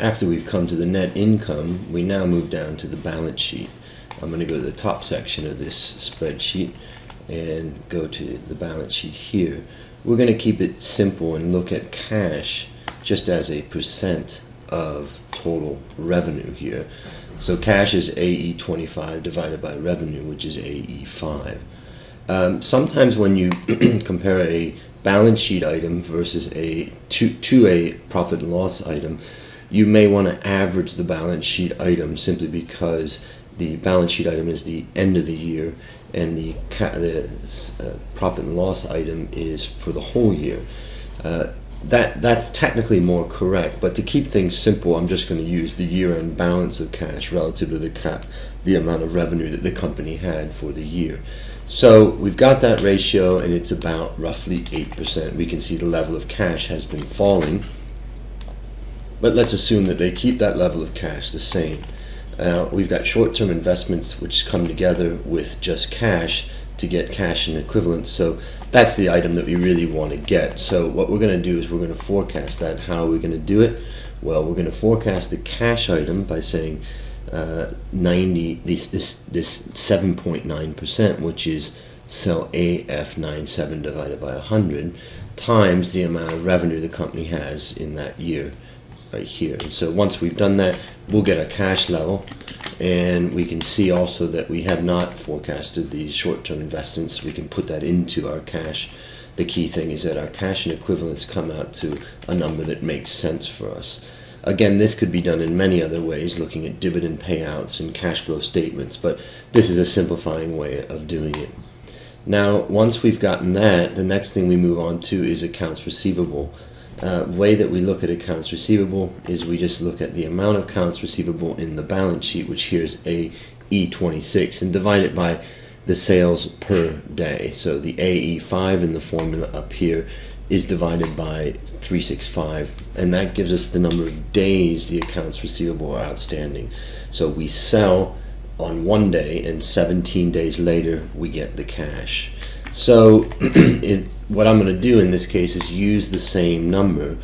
After we've come to the net income, we now move down to the balance sheet. I'm going to go to the top section of this spreadsheet and go to the balance sheet here. We're going to keep it simple and look at cash just as a percent of total revenue here. So cash is AE25 divided by revenue, which is AE5. Sometimes when you compare a balance sheet item versus to a profit and loss item, you may want to average the balance sheet item simply because the balance sheet item is the end of the year and the profit and loss item is for the whole year. That's technically more correct, but to keep things simple, I'm just going to use the year-end balance of cash relative to the amount of revenue that the company had for the year. So we've got that ratio, and it's about roughly 8%. We can see the level of cash has been falling, but let's assume that they keep that level of cash the same. We've got short-term investments which come together with just cash to get cash and equivalents, so that's the item that we really want to get. So what we're going to do is we're going to forecast that. How are we going to do it? Well, we're going to forecast the cash item by saying 90, this 7.9%, which is cell AF97 divided by 100, times the amount of revenue the company has in that year, right here. And so once we've done that, we'll get a cash level, and we can see also that we have not forecasted these short-term investments. We can put that into our cash. The key thing is that our cash and equivalents come out to a number that makes sense for us. Again, this could be done in many other ways, looking at dividend payouts and cash flow statements, but this is a simplifying way of doing it. Now, once we've gotten that, the next thing we move on to is accounts receivable. Way that we look at accounts receivable is we just look at the amount of accounts receivable in the balance sheet, which here is AE26, and divide it by the sales per day. So the AE5 in the formula up here is divided by 365, and that gives us the number of days the accounts receivable are outstanding. So we sell on one day, and 17 days later we get the cash. So what I'm going to do in this case is use the same number,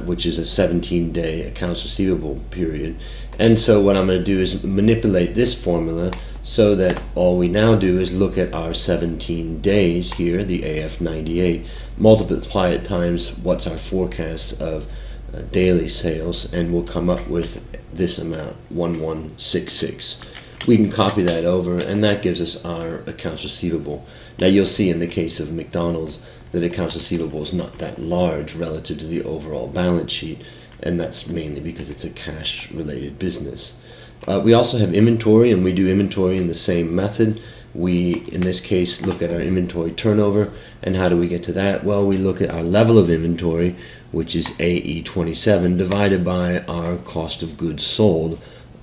which is a 17-day accounts receivable period. And so what I'm going to do is manipulate this formula so that all we now do is look at our 17 days here, the AF98, multiply it times what's our forecast of daily sales, and we'll come up with this amount, 1166. We can copy that over, and that gives us our accounts receivable. Now you'll see in the case of McDonald's that accounts receivable is not that large relative to the overall balance sheet, and that's mainly because it's a cash related business. We also have inventory, and we do inventory in the same method. We, in this case, look at our inventory turnover, and how do we get to that? Well, we look at our level of inventory, which is AE27, divided by our cost of goods sold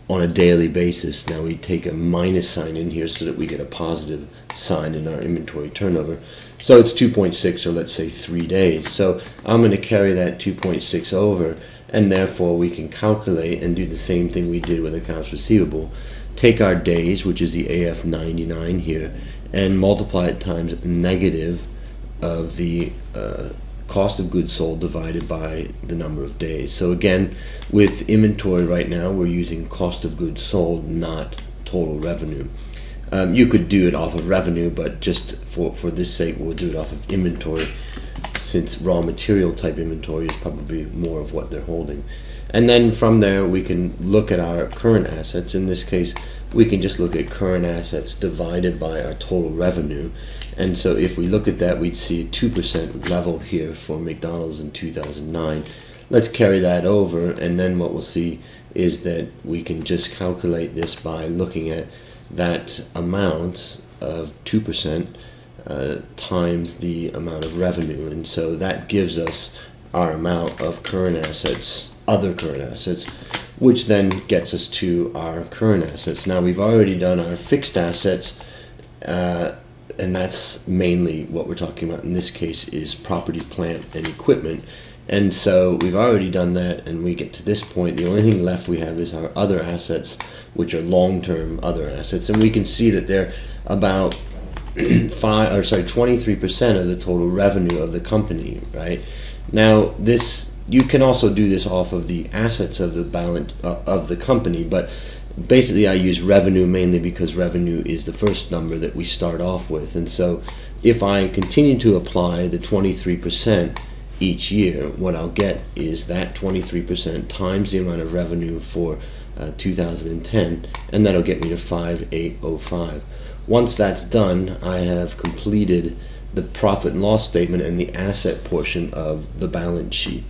on a daily basis. Now we take a minus sign in here so that we get a positive sign in our inventory turnover. So it's 2.6, or let's say 3 days. So I'm going to carry that 2.6 over, and therefore we can calculate and do the same thing we did with accounts receivable. Take our days, which is the AF99 here, and multiply it times negative of the cost of goods sold divided by the number of days. So again, with inventory right now, we're using cost of goods sold, not total revenue. You could do it off of revenue, but just for this sake, we'll do it off of inventory, since raw material type inventory is probably more of what they're holding. And then from there, we can look at our current assets. In this case, we can just look at current assets divided by our total revenue. And so if we look at that, we'd see a 2% level here for McDonald's in 2009. Let's carry that over, and then what we'll see is that we can just calculate this by looking at that amount of 2% times the amount of revenue. And so that gives us our amount of current assets, other current assets, which then gets us to our current assets. Now we've already done our fixed assets, and that's mainly what we're talking about in this case is property, plant, and equipment. And so we've already done that, and we get to this point. The only thing left we have is our other assets, which are long-term other assets, and we can see that they're about 23% of the total revenue of the company. Right now, this You can also do this off of the assets of the balance of the company, but basically I use revenue mainly because revenue is the first number that we start off with. And so if I continue to apply the 23% each year, what I'll get is that 23% times the amount of revenue for 2010, and that'll get me to 5805. Once that's done, I have completed the profit and loss statement and the asset portion of the balance sheet.